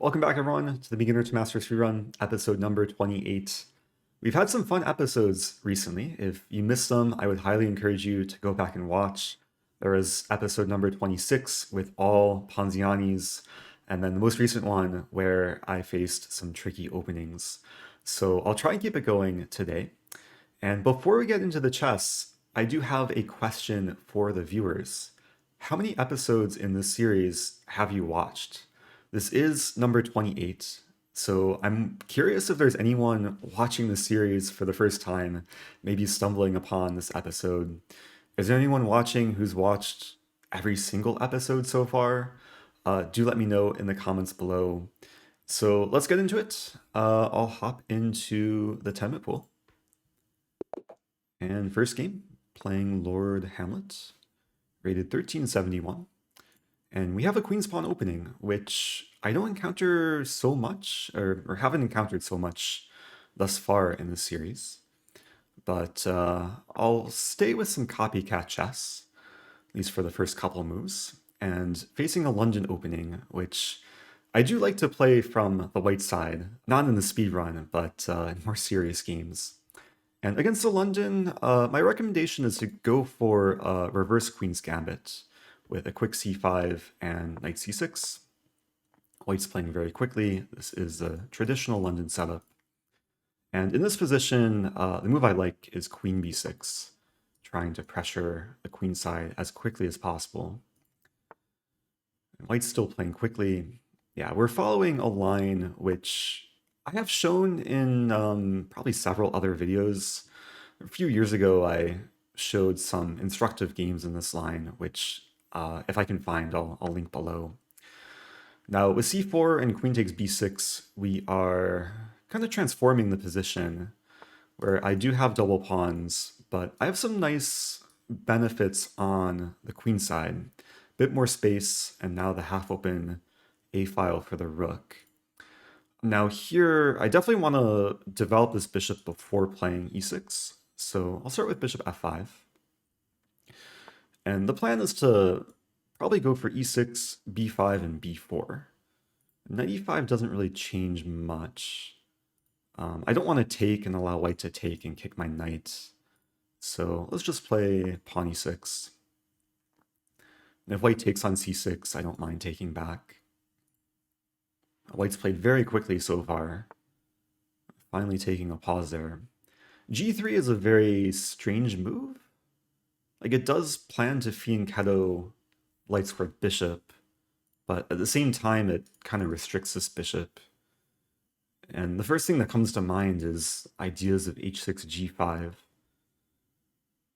Welcome back, everyone, to the Beginner to Master Speedrun, episode number 28. We've had some fun episodes recently. If you missed them, I would highly encourage you to go back and watch. There was episode number 26 with all Ponzianis, and then the most recent one where I faced some tricky openings. So I'll try and keep it going today. And before we get into the chess, I do have a question for the viewers. How many episodes in this series have you watched? This is number 28, so I'm curious if there's anyone watching the series for the first time, maybe stumbling upon this episode. Is there anyone watching who's watched every single episode so far? Do let me know in the comments below. So let's get into it. I'll hop into the 10-minute pool. And first game, playing Lord Hamlet, rated 1371. And we have a Queen's Pawn opening, which I don't encounter so much, or haven't encountered so much thus far in the series. But I'll stay with some copycat chess, at least for the first couple moves, and facing a London opening, which I do like to play from the white side, not in the speedrun, but in more serious games. And against the London, my recommendation is to go for reverse Queen's Gambit, with a quick c5 and knight c6. White's playing very quickly. This is a traditional London setup. And in this position, the move I like is queen b6, trying to pressure the queen side as quickly as possible. And White's still playing quickly. Yeah, we're following a line which I have shown in probably several other videos. A few years ago, I showed some instructive games in this line, which if I can find, I'll link below. Now, with c4 and queen takes b6, we are kind of transforming the position where I do have double pawns, but I have some nice benefits on the queen side. A bit more space, and now the half-open a-file for the rook. Now here, I definitely want to develop this bishop before playing e6, so I'll start with bishop f5. And the plan is to probably go for e6, b5, and b4. Knight e5 doesn't really change much. I don't want to take and allow white to take and kick my knight. So let's just play pawn e6. And if white takes on c6, I don't mind taking back. White's played very quickly so far. Finally taking a pause there. g3 is a very strange move. Like, it does plan to fianchetto light squared bishop, but at the same time, it kind of restricts this bishop. And the first thing that comes to mind is ideas of h6, g5,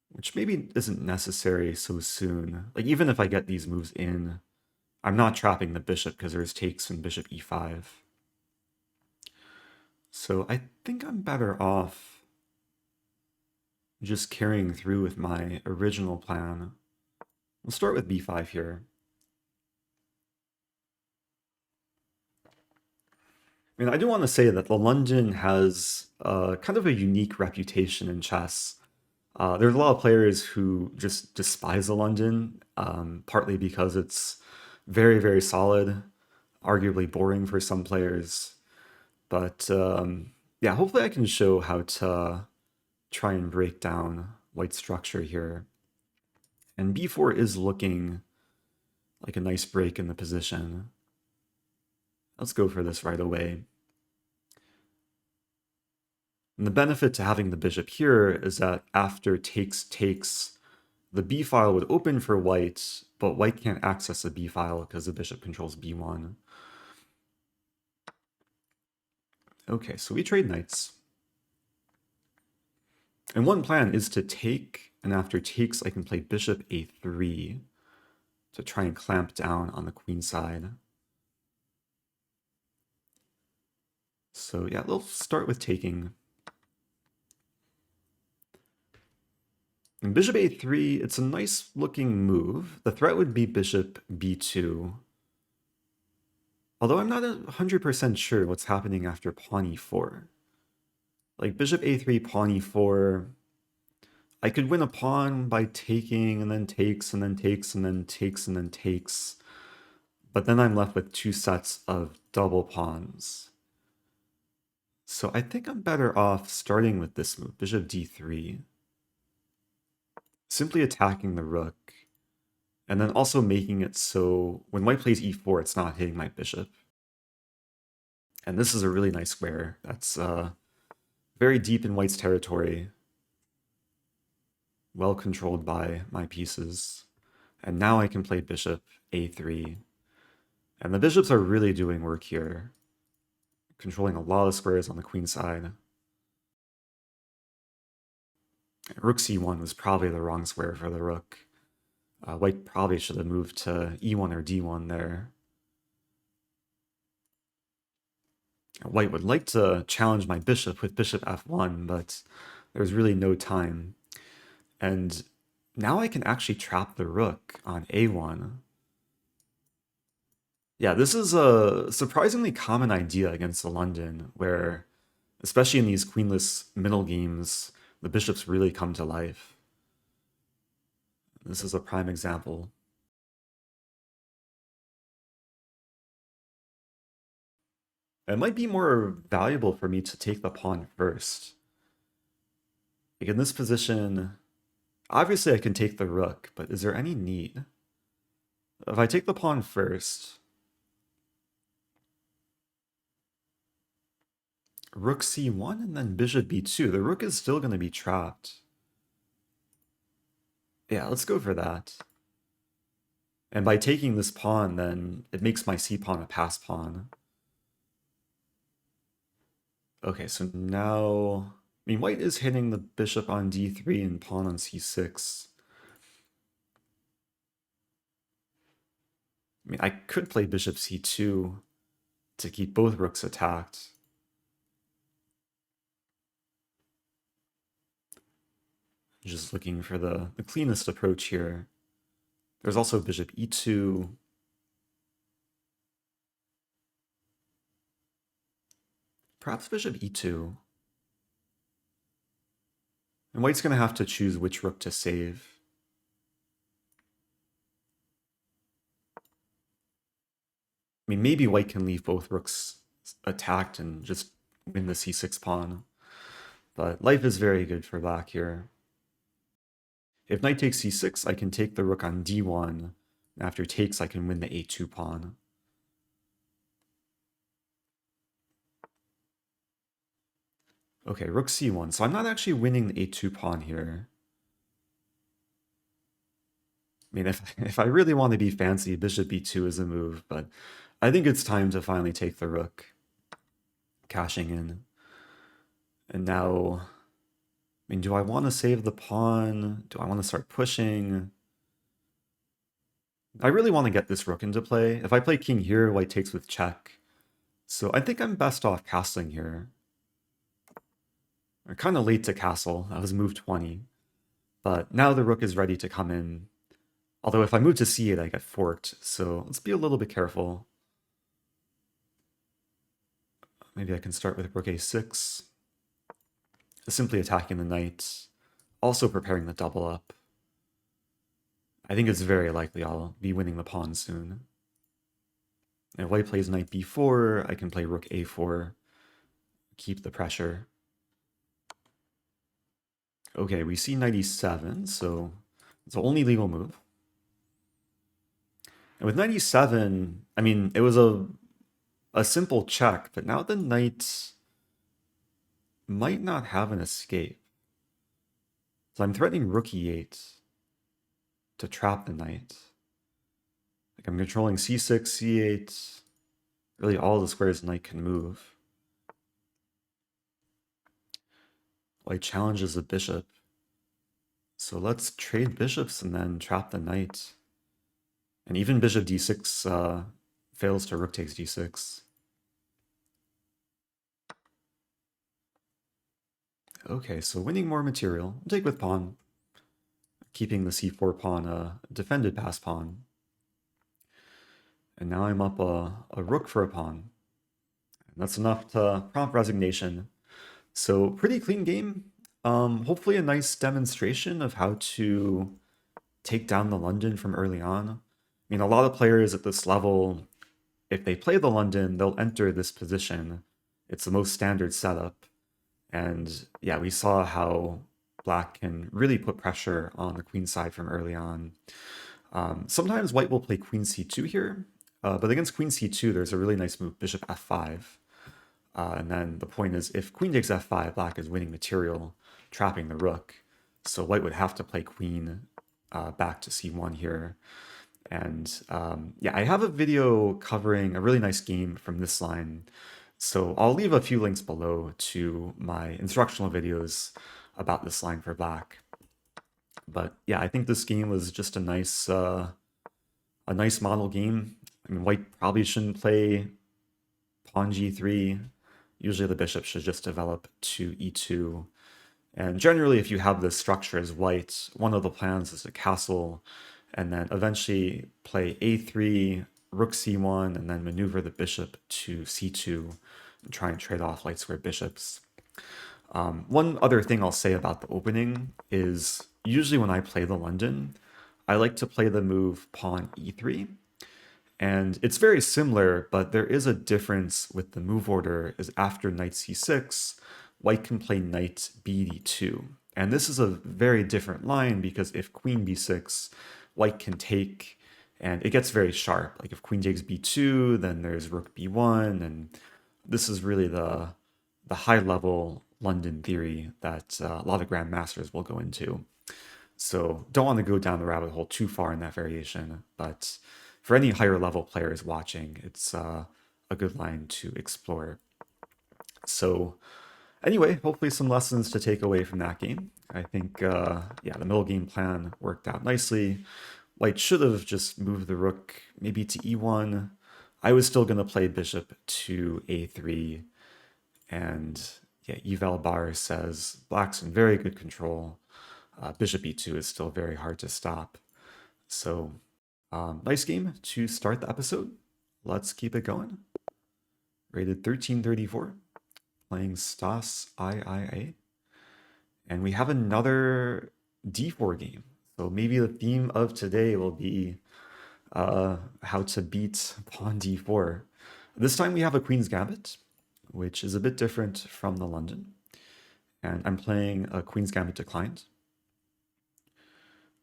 which maybe isn't necessary so soon. Like, even if I get these moves in, I'm not trapping the bishop because there's takes in bishop e5. So I think I'm better off just carrying through with my original plan. We'll start with b5 here. I mean, I do want to say that the London has kind of a unique reputation in chess. There's a lot of players who just despise the London, partly because it's very, very solid, arguably boring for some players. But yeah, hopefully I can show how to try and break down white structure here. And b4 is looking like a nice break in the position. Let's go for this right away. And the benefit to having the bishop here is that after takes, the b-file would open for white, but white can't access the b-file because the bishop controls b1. Okay, so we trade knights. And one plan is to take, and after takes, I can play bishop a3 to try and clamp down on the queen side. So yeah, we'll start with taking. And bishop a3, it's a nice looking move. The threat would be bishop b2. Although I'm not 100% sure what's happening after pawn e4. Like bishop a3, pawn e4, I could win a pawn by taking and then takes and then takes and then takes and then takes. But then I'm left with two sets of double pawns. So I think I'm better off starting with this move, bishop d3. Simply attacking the rook. And then also making it so when white plays e4, it's not hitting my bishop. And this is a really nice square. That's very deep in white's territory. Well controlled by my pieces. And now I can play bishop a3. And the bishops are really doing work here. Controlling a lot of squares on the queen side. Rook c1 was probably the wrong square for the rook. White probably should have moved to e1 or d1 there. White would like to challenge my bishop with bishop f1, but there's really no time. And now I can actually trap the rook on a1. Yeah, this is a surprisingly common idea against the London, where, especially in these queenless middle games, the bishops really come to life. This is a prime example. It might be more valuable for me to take the pawn first. Like in this position, obviously I can take the rook, but is there any need? If I take the pawn first, rook c1 and then bishop b2, the rook is still going to be trapped. Yeah, let's go for that. And by taking this pawn, then it makes my c-pawn a pass pawn. Okay, so now... I mean, white is hitting the bishop on d3 and pawn on c6. I mean, I could play bishop c2 to keep both rooks attacked. Just looking for the cleanest approach here. There's also bishop e2. Perhaps bishop e2. And white's going to have to choose which rook to save. I mean, maybe white can leave both rooks attacked and just win the c6 pawn. But life is very good for black here. If knight takes c6, I can take the rook on d1. After takes, I can win the a2 pawn. Okay, rook c1. So I'm not actually winning the a2 pawn here. I mean, if I really want to be fancy, bishop b2 is a move, but I think it's time to finally take the rook. Cashing in. And now, I mean, do I want to save the pawn? Do I want to start pushing? I really want to get this rook into play. If I play king here, white takes with check. So I think I'm best off castling here. I'm kind of late to castle. I was move 20. But now the rook is ready to come in. Although if I move to c8, I get forked. So let's be a little bit careful. Maybe I can start with rook a6. Simply attacking the knight. Also preparing the double up. I think it's very likely I'll be winning the pawn soon. And if white plays knight b4, I can play rook a4. Keep the pressure. Okay, we see knight e7, so it's the only legal move. And with knight e7, I mean, it was a simple check, but now the knight might not have an escape. So I'm threatening rook e8 to trap the knight. Like I'm controlling c6, c8, really all the squares the knight can move. White challenges the bishop. So let's trade bishops and then trap the knight. And even bishop d6 fails to rook takes d6. Okay, so winning more material. I'll take with pawn. Keeping the c4 pawn a defended pass pawn. And now I'm up a rook for a pawn. And that's enough to prompt resignation. So pretty clean game. Hopefully a nice demonstration of how to take down the London from early on. mean, a lot of players at this level, if they play the London, they'll enter this position. It's the most standard setup. And yeah, we saw how black can really put pressure on the queen side from early on. Sometimes white will play queen c2 here, but against queen c2, there's a really nice move, bishop f5. And then the point is, if queen takes f5, black is winning material, trapping the rook. So white would have to play queen back to c1 here. And yeah, I have a video covering a really nice game from this line. So I'll leave a few links below to my instructional videos about this line for black. But yeah, I think this game was just a nice model game. I mean, white probably shouldn't play pawn g3. Usually the bishop should just develop to e2. And generally, if you have this structure as white, one of the plans is to castle and then eventually play a3, rook c1, and then maneuver the bishop to c2 and try and trade off light square bishops. One other thing I'll say about the opening is usually when I play the London, I like to play the move pawn e3. And it's very similar, but there is a difference with the move order, is after knight c6, white can play knight bd2. And this is a very different line because if queen b6, white can take, and it gets very sharp. Like if queen takes b2, then there's rook b1, and this is really the high-level London theory that a lot of grandmasters will go into. So don't want to go down the rabbit hole too far in that variation, but for any higher level players watching, it's a good line to explore. So anyway, hopefully some lessons to take away from that game. I think, yeah, the middle game plan worked out nicely. White should have just moved the rook maybe to e1. I was still going to play bishop to a3. And yeah, Eval Bar says black's in very good control. Bishop e2 is still very hard to stop. So nice game to start the episode. Let's keep it going. Rated 1334, playing Stas IIA. And we have another d4 game. So maybe the theme of today will be how to beat pawn d4. This time we have a Queen's Gambit, which is a bit different from the London. And I'm playing a Queen's Gambit declined.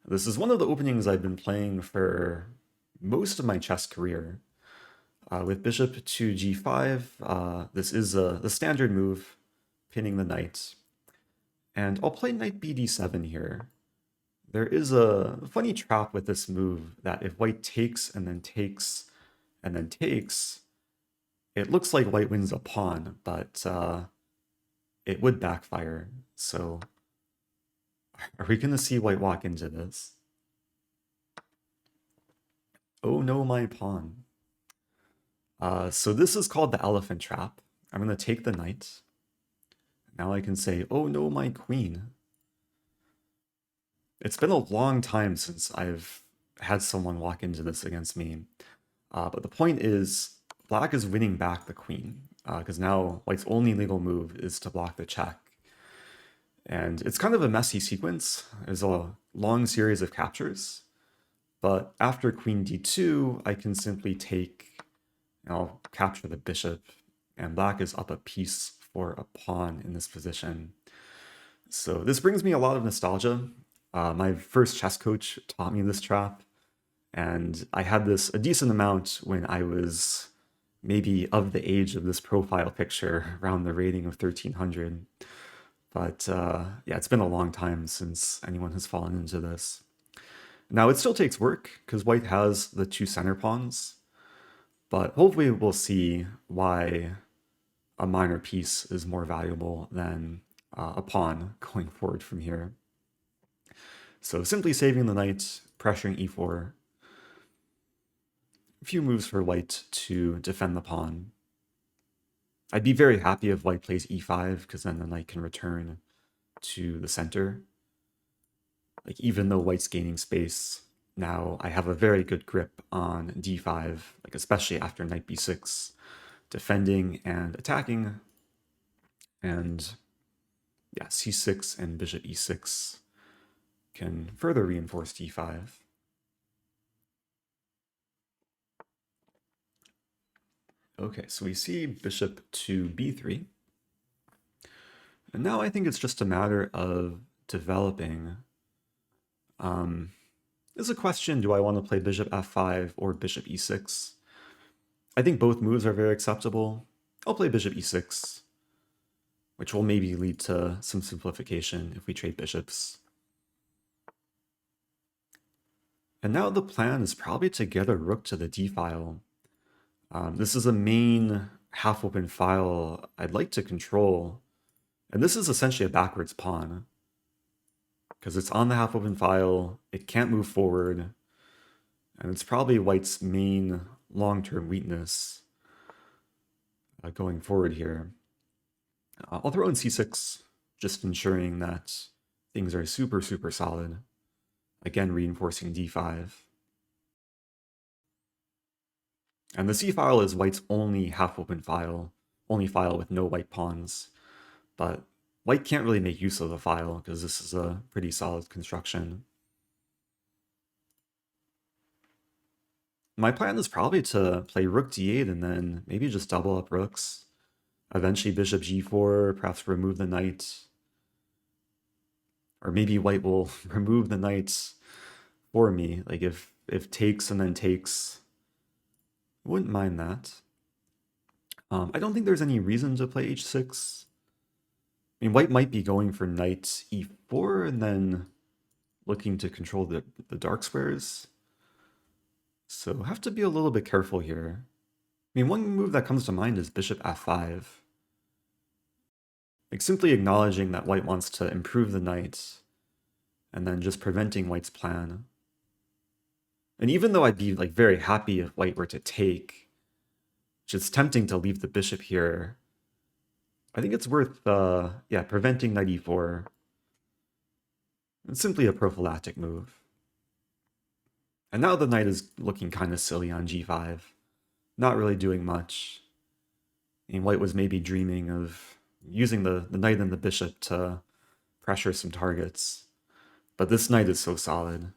This is one of the openings I've been playing for most of my chess career. With bishop to g5, this is the standard move, pinning the knight. And I'll play knight bd7 here. There is a funny trap with this move that if white takes and then takes and then takes, it looks like white wins a pawn, but it would backfire. So are we going to see white walk into this? Oh no, my pawn. So this is called the elephant trap. I'm going to take the knight. Now I can say, oh no, my queen. It's been a long time since I've had someone walk into this against me. But the point is, black is winning back the queen, because now white's only legal move is to block the check. And it's kind of a messy sequence. There's a long series of captures. But after queen d2, I can simply take, I'll capture the bishop, and black is up a piece for a pawn in this position. So this brings me a lot of nostalgia. My first chess coach taught me this trap, and I had this a decent amount when I was maybe of the age of this profile picture, around the rating of 1300. But yeah, it's been a long time since anyone has fallen into this. Now it still takes work because white has the two center pawns, but hopefully we'll see why a minor piece is more valuable than a pawn going forward from here. So simply saving the knight, pressuring e4. A few moves for white to defend the pawn. I'd be very happy if white plays e5 because then the knight can return to the center. Like even though white's gaining space, now I have a very good grip on d5, like especially after knight b6, defending and attacking. And yeah, c6 and bishop e6 can further reinforce d5. Okay, so we see bishop to b3. And now I think it's just a matter of developing. There's a question, do I want to play bishop f5 or bishop e6? I think both moves are very acceptable. I'll play bishop e6, which will maybe lead to some simplification if we trade bishops. And now the plan is probably to get a rook to the d file. This is a main half-open file I'd like to control. And this is essentially a backwards pawn, because it's on the half-open file, it can't move forward, and it's probably white's main long-term weakness going forward here. I'll throw in c6, just ensuring that things are super, super solid. Again, reinforcing d5. And the c file is white's only half-open file, only file with no white pawns. But white can't really make use of the file because this is a pretty solid construction. My plan is probably to play rook d8 and then maybe just double up rooks. Eventually bishop g4, perhaps remove the knight. Or maybe white will remove the knights for me. Like if takes and then takes, I wouldn't mind that. I don't think there's any reason to play h6. I mean, white might be going for knight e4 and then looking to control the dark squares. So have to be a little bit careful here. I mean, one move that comes to mind is bishop f5. Like simply acknowledging that white wants to improve the knight and then just preventing white's plan. And even though I'd be like very happy if white were to take, which is tempting to leave the bishop here, I think it's worth preventing knight e4. It's simply a prophylactic move. And now the knight is looking kind of silly on g5. Not really doing much. And white was maybe dreaming of using the knight and the bishop to pressure some targets. But this knight is so solid.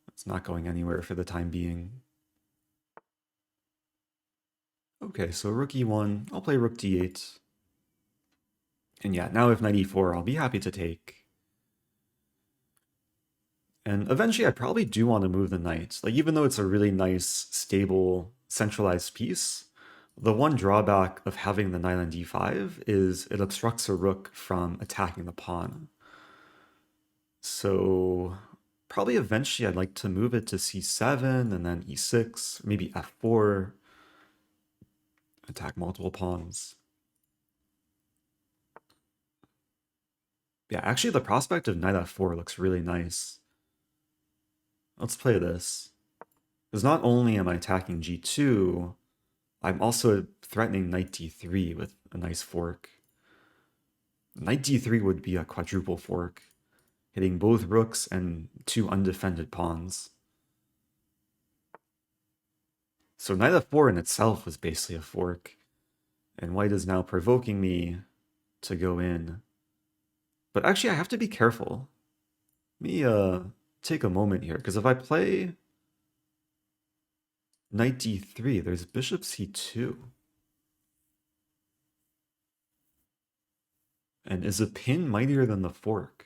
It's not going anywhere for the time being. Okay, so rook e1. I'll play rook d8. And yeah, now if knight e4, I'll be happy to take. And eventually I probably do want to move the knight. Like even though it's a really nice, stable, centralized piece, the one drawback of having the knight on d5 is it obstructs a rook from attacking the pawn. So probably eventually I'd like to move it to c7 and then e6, maybe f4, attack multiple pawns. Yeah, actually the prospect of knight f4 looks really nice. Let's play this. Because not only am I attacking g2, I'm also threatening knight d3 with a nice fork. Knight d3 would be a quadruple fork, hitting both rooks and two undefended pawns. So knight f4 in itself was basically a fork, and white is now provoking me to go in. But actually I have to be careful. Let me take a moment here, because if I play knight d3, there's bishop c2. And is a pin mightier than the fork?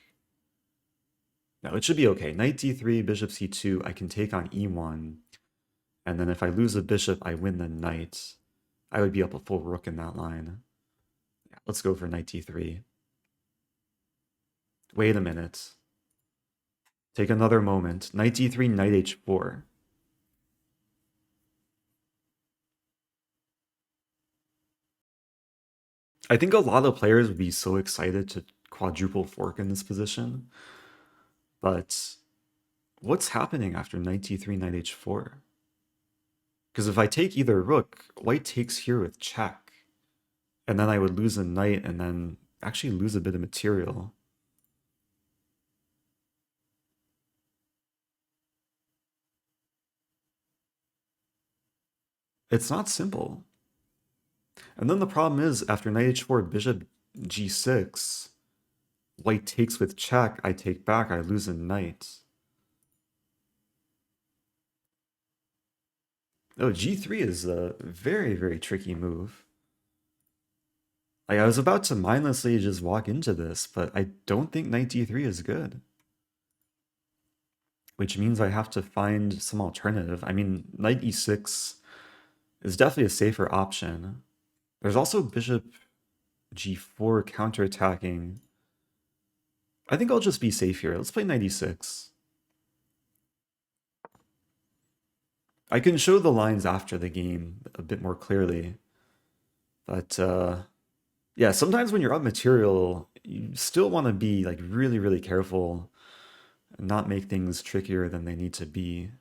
Now it should be okay. Knight d3, bishop c2, I can take on e1. And then if I lose a bishop, I win the knight. I would be up a full rook in that line. Yeah, let's go for knight d3. Wait a minute. Take another moment. Knight d3, knight h4. I think a lot of players would be so excited to quadruple fork in this position. But what's happening after knight d3, knight h4? Because if I take either rook, white takes here with check. And then I would lose a knight and then actually lose a bit of material. It's not simple. And then the problem is, after knight h4, bishop g6, white takes with check, I take back, I lose a knight. Oh, g3 is a very, very tricky move. Like, I was about to mindlessly just walk into this, but I don't think knight d3 is good. Which means I have to find some alternative. I mean, knight e6 is definitely a safer option. There's also bishop g4 counterattacking. I think I'll just be safe here. Let's play knight e6. I can show the lines after the game a bit more clearly. But yeah, sometimes when you're up material, you still want to be like really, really careful and not make things trickier than they need to be.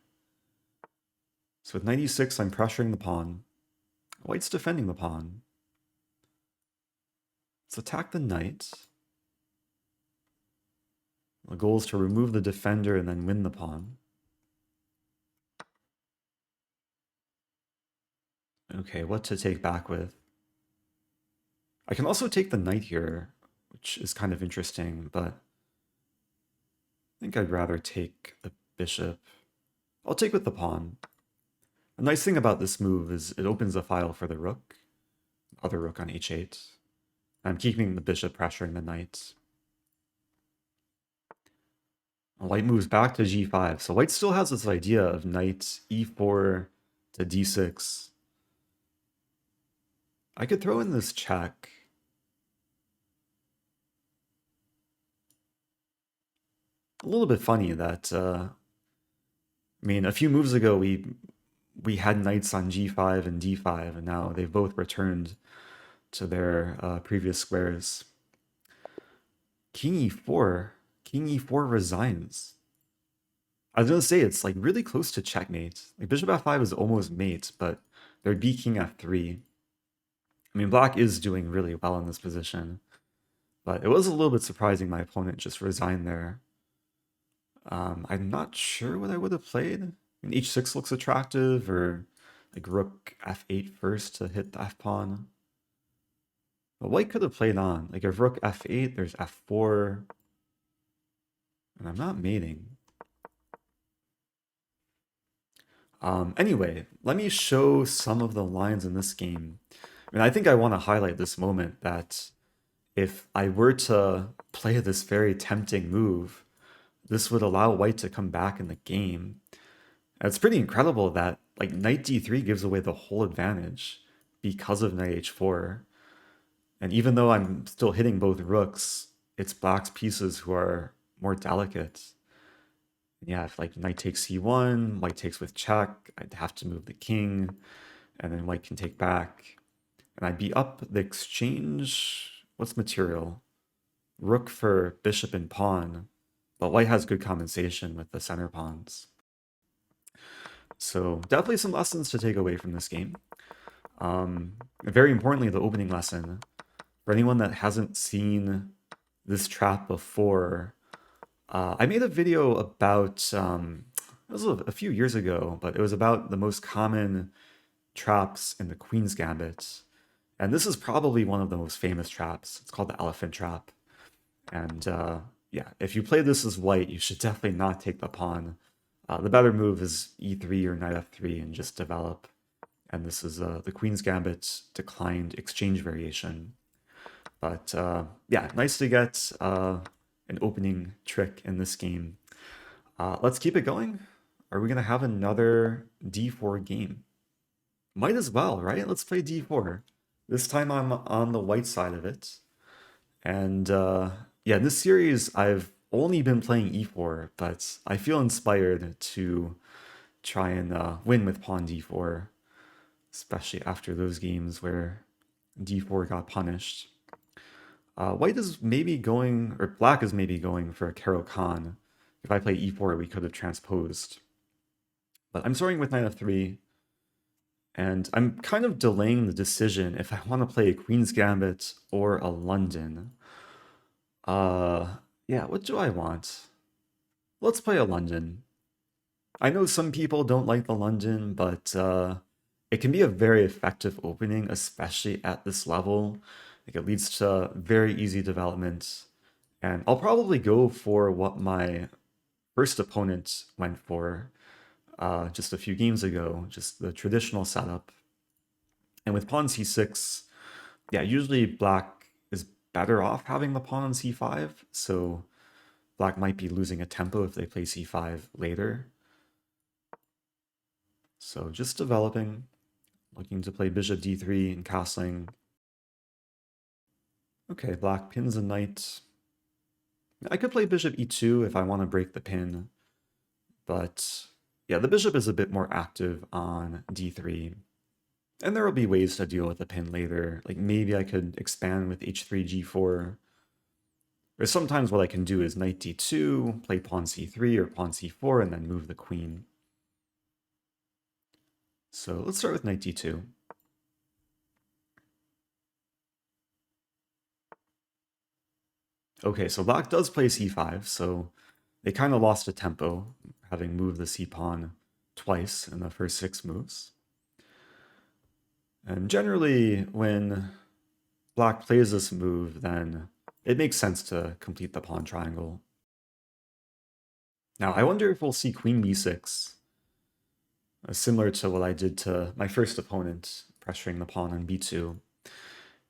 So with knight e6, I'm pressuring the pawn. White's defending the pawn. Let's attack the knight. The goal is to remove the defender and then win the pawn. Okay, what to take back with? I can also take the knight here, which is kind of interesting, but I think I'd rather take the bishop. I'll take with the pawn. The nice thing about this move is it opens a file for the rook, other rook on h8. I'm keeping the bishop pressuring the knight. White moves back to g5, so white still has this idea of knight e4 to d6. I could throw in this check. A little bit funny that, I mean, a few moves ago we had knights on g5 and d5, and now they've both returned to their previous squares. King e4. King e4 resigns. I was going to say, it's like really close to checkmate. Like bishop f5 is almost mate, but there'd be king f3. I mean, black is doing really well in this position, but it was a little bit surprising my opponent just resigned there. I'm not sure what I would have played. I mean, h6 looks attractive, or like rook f8 first to hit the f-pawn. But white could have played on. Like if rook f8, there's f4. And I'm not mating. Anyway, let me show some of the lines in this game. I mean, I think I want to highlight this moment that if I were to play this very tempting move, this would allow white to come back in the game. And it's pretty incredible that like knight d3 gives away the whole advantage because of knight h4. And even though I'm still hitting both rooks, it's black's pieces who are more delicate. Yeah, if like knight takes c1, white takes with check, I'd have to move the king, and then white can take back. And I'd be up the exchange. What's material? Rook for bishop and pawn, but white has good compensation with the center pawns. So definitely some lessons to take away from this game. Very importantly, the opening lesson. For anyone that hasn't seen this trap before, I made a video about, it was a few years ago, but it was about the most common traps in the Queen's Gambit. And this is probably one of the most famous traps. It's called the elephant trap. And yeah, if you play this as white, you should definitely not take the pawn. The better move is e3 or knight f3 and just develop. And this is the Queen's Gambit declined exchange variation. But yeah, nice to get an opening trick in this game. Let's keep it going. Are we going to have another d4 game? Might as well, right? Let's play d4. This time I'm on the white side of it. And yeah, in this series, I've only been playing e4, but I feel inspired to try and win with pawn d4, especially after those games where d4 got punished. White is maybe going, or black is maybe going for a Caro-Kann. If I play e4, we could have transposed. But I'm starting with knight f3, and I'm kind of delaying the decision if I want to play a Queen's Gambit or a London. Yeah, what do I want? Let's play a London. I know some people don't like the London, but it can be a very effective opening, especially at this level. Like it leads to very easy development. And I'll probably go for what my first opponent went for. just a few games ago, just the traditional setup. And with pawn c6, yeah, usually black is better off having the pawn on c5, so black might be losing a tempo if they play c5 later. So just developing, looking to play bishop d3 and castling. Okay, black pins a knight. I could play bishop e2 if I want to break the pin, but yeah, the bishop is a bit more active on d3. And there will be ways to deal with the pin later. Like maybe I could expand with h3, g4. Or sometimes what I can do is knight d2, play pawn c3 or pawn c4, and then move the queen. So let's start with knight d2. Okay, so black does play c5, so they kind of lost a tempo, having moved the c-pawn twice in the first 6 moves. And generally, when black plays this move, then it makes sense to complete the pawn triangle. Now, I wonder if we'll see queen b6, similar to what I did to my first opponent, pressuring the pawn on b2. I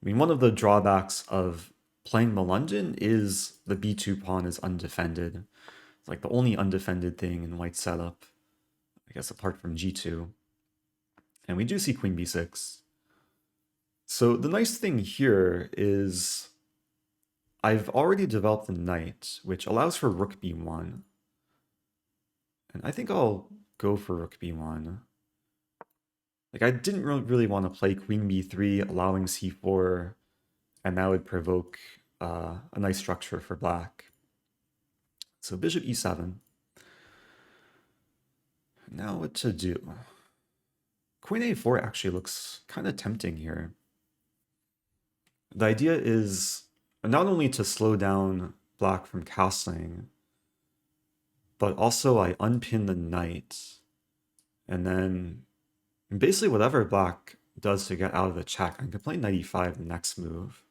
mean, one of the drawbacks of playing the London is the b2 pawn is undefended. It's like the only undefended thing in white setup, I guess, apart from g2. And we do see queen b6. So the nice thing here is I've already developed the knight, which allows for rook b1. And I think I'll go for rook b1. Like, I didn't really want to play queen b3, allowing c4, and that would provoke a nice structure for black. So bishop e7. Now what to do? Queen a4 actually looks kind of tempting here. The idea is not only to slow down black from castling, but also I unpin the knight, and then basically whatever black does to get out of the check, I can play knight e5 the next move.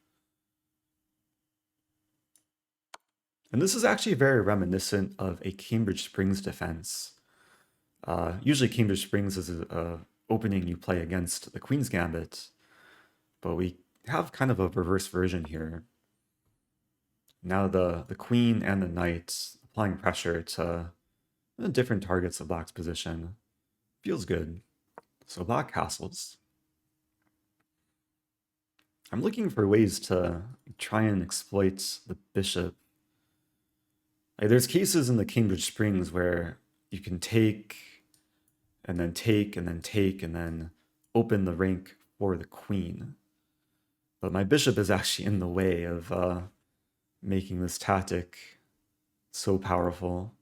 And this is actually very reminiscent of a Cambridge Springs defense. Usually Cambridge Springs is a opening you play against the Queen's Gambit, but we have kind of a reverse version here. Now the queen and the knight applying pressure to different targets of black's position. Feels good. So black castles. I'm looking for ways to try and exploit the bishop. Like, there's cases in the Cambridge Springs where you can take, and then take, and then take, and then open the rank for the queen. But my bishop is actually in the way of making this tactic so powerful.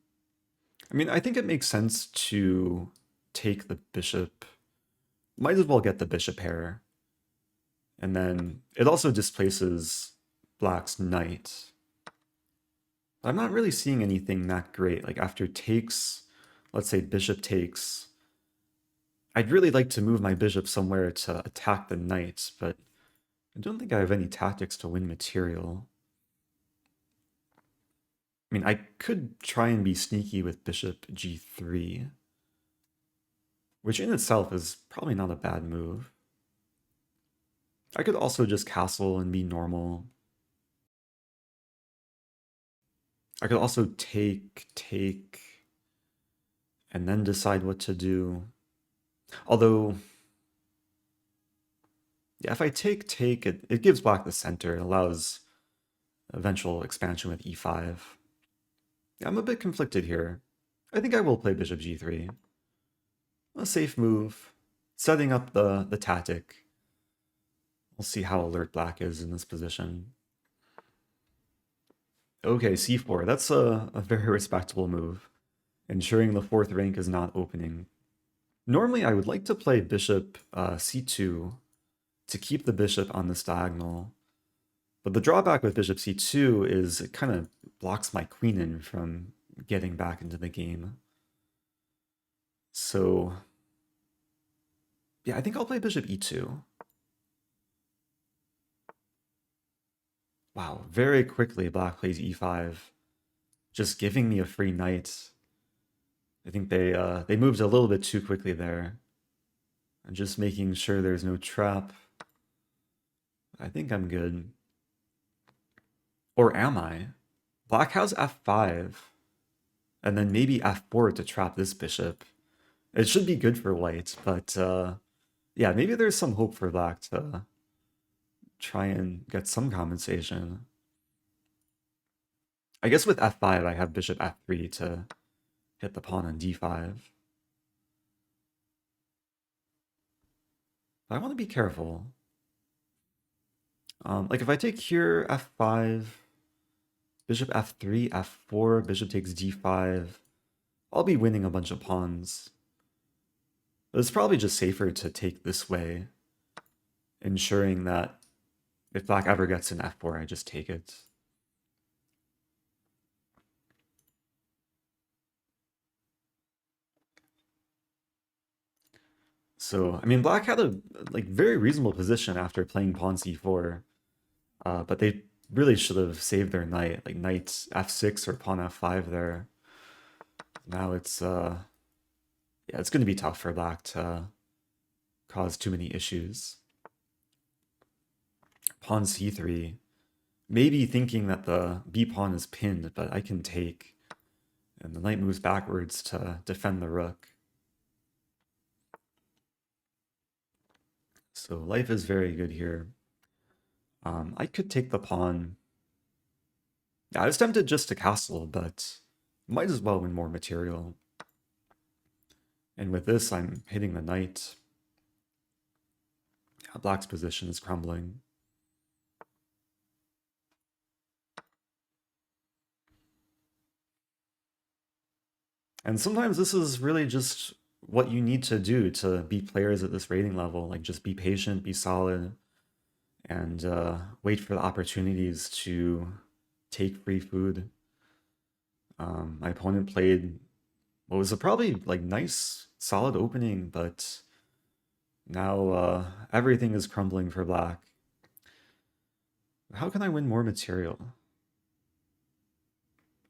I mean, I think it makes sense to take the bishop. Might as well get the bishop pair. And then it also displaces black's knight. I'm not really seeing anything that great. Like after takes, let's say bishop takes, I'd really like to move my bishop somewhere to attack the knight, but I don't think I have any tactics to win material. I mean, I could try and be sneaky with bishop g3, which in itself is probably not a bad move. I could also just castle and be normal. I could also take, and then decide what to do. Although, yeah, if I take, it gives black the center. It allows eventual expansion with e5. Yeah, I'm a bit conflicted here. I think I will play bishop g3. A safe move, setting up the tactic. We'll see how alert black is in this position. Okay, c4. That's a very respectable move, ensuring the 4th rank is not opening. Normally, I would like to play bishop c2 to keep the bishop on this diagonal. But the drawback with bishop c2 is it kind of blocks my queen in from getting back into the game. So, yeah, I think I'll play bishop e2. Wow, very quickly black plays e5, just giving me a free knight. I think they moved a little bit too quickly there. I'm just making sure there's no trap. I think I'm good. Or am I? Black has f5, and then maybe f4 to trap this bishop. It should be good for white, but yeah, maybe there's some hope for black to try and get some compensation. I guess with f5, I have bishop f3 to hit the pawn on d5. But I want to be careful. Like if I take here f5, bishop f3, f4, bishop takes d5, I'll be winning a bunch of pawns. But it's probably just safer to take this way, ensuring that if black ever gets an f4, I just take it. So, I mean, black had a like very reasonable position after playing pawn c4, but they really should have saved their knight, like knight f6 or pawn f5 there. Now it's yeah, it's going to be tough for black to cause too many issues. Pawn c3, maybe thinking that the b pawn is pinned, but I can take, and the knight moves backwards to defend the rook. So life is very good here. I could take the pawn. Yeah, I was tempted just to castle, but might as well win more material. And with this, I'm hitting the knight. Yeah, black's position is crumbling. And sometimes this is really just what you need to do to beat players at this rating level. Like just be patient, be solid, and wait for the opportunities to take free food. My opponent played what was a probably like nice, solid opening, but now everything is crumbling for black. How can I win more material?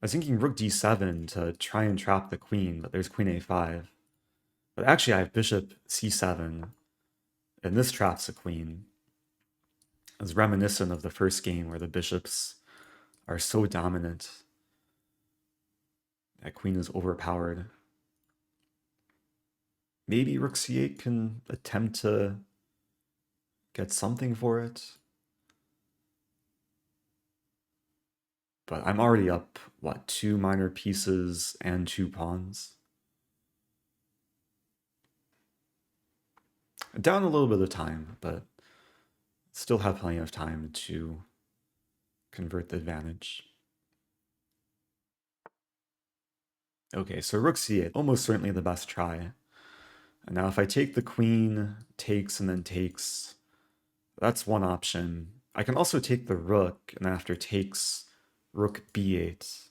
I was thinking rook d7 to try and trap the queen, but there's queen a5. But actually I have bishop c7, and this traps the queen. It's reminiscent of the first game where the bishops are so dominant. That queen is overpowered. Maybe rook c8 can attempt to get something for it. But I'm already up, what, 2 minor pieces and 2 pawns? Down a little bit of time, but still have plenty of time to convert the advantage. Okay, so rook c8, almost certainly the best try. And now if I take the queen, takes and then takes, that's one option. I can also take the rook, and then after takes, rook b8.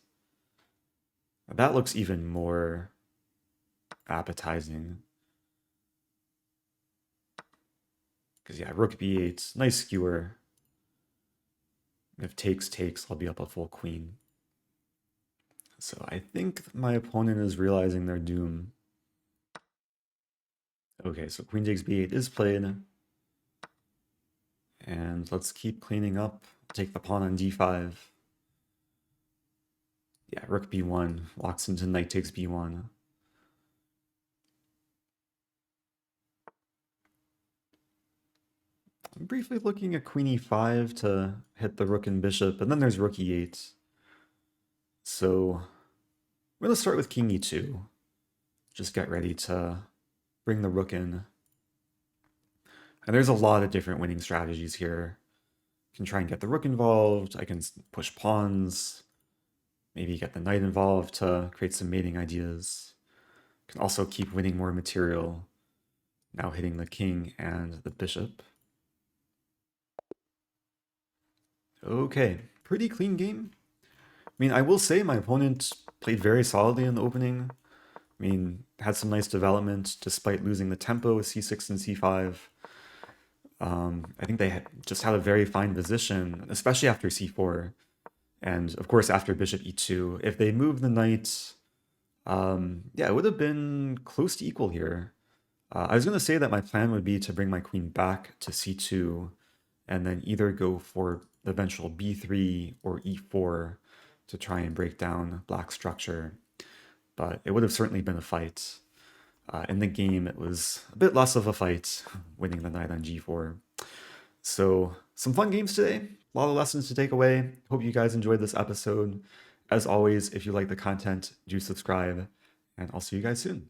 That looks even more appetizing. Because yeah, rook b8, nice skewer. If takes, I'll be up a full queen. So I think my opponent is realizing their doom. Okay, so queen takes b8 is played. And let's keep cleaning up. Take the pawn on d5. Yeah, rook b1 locks into knight takes b1. I'm briefly looking at queen e5 to hit the rook and bishop, and then there's rook e8. So we're going to start with king e2. Just get ready to bring the rook in. And there's a lot of different winning strategies here. I can try and get the rook involved. I can push pawns. Maybe get the knight involved to create some mating ideas. Can also keep winning more material. Now hitting the king and the bishop. Okay, pretty clean game. I mean, I will say my opponent played very solidly in the opening. I mean, had some nice development despite losing the tempo with c6 and c5. I think they just had a very fine position, especially after c4. And of course, after bishop e2. If they move the knight, Yeah, it would have been close to equal here. I was going to say that my plan would be to bring my queen back to c2 and then either go for the eventual b3 or e4 to try and break down black structure, but it would have certainly been a fight. In the game, it was a bit less of a fight, winning the knight on g4. So, some fun games today, a lot of lessons to take away. Hope you guys enjoyed this episode. As always, if you like the content, do subscribe, and I'll see you guys soon.